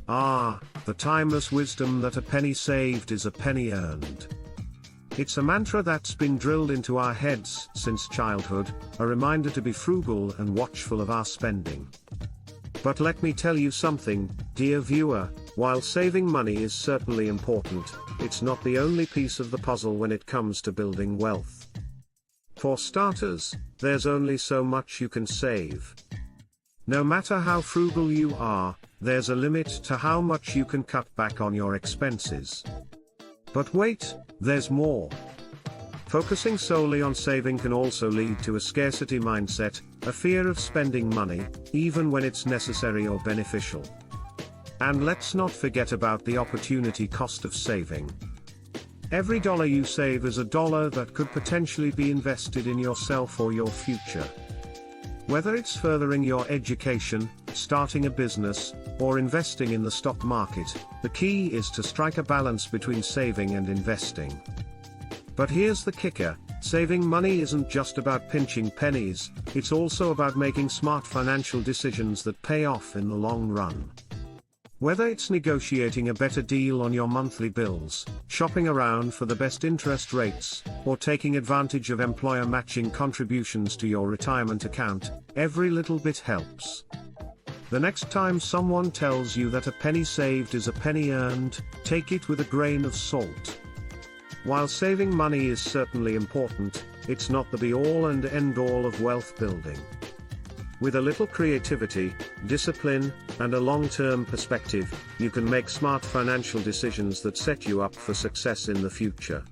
Ah, the timeless wisdom that a penny saved is a penny earned. It's a mantra that's been drilled into our heads since childhood, a reminder to be frugal and watchful of our spending. But let me tell you something, dear viewer, while saving money is certainly important, it's not the only piece of the puzzle when it comes to building wealth. For starters, there's only so much you can save. No matter how frugal you are, there's a limit to how much you can cut back on your expenses. But wait, there's more. Focusing solely on saving can also lead to a scarcity mindset, a fear of spending money, even when it's necessary or beneficial. And let's not forget about the opportunity cost of saving. Every dollar you save is a dollar that could potentially be invested in yourself or your future. Whether it's furthering your education, starting a business, or investing in the stock market, the key is to strike a balance between saving and investing. But here's the kicker, saving money isn't just about pinching pennies, it's also about making smart financial decisions that pay off in the long run. Whether it's negotiating a better deal on your monthly bills, shopping around for the best interest rates, or taking advantage of employer matching contributions to your retirement account, every little bit helps. The next time someone tells you that a penny saved is a penny earned, take it with a grain of salt. While saving money is certainly important, it's not the be-all and end-all of wealth building. With a little creativity, discipline, and a long-term perspective, you can make smart financial decisions that set you up for success in the future.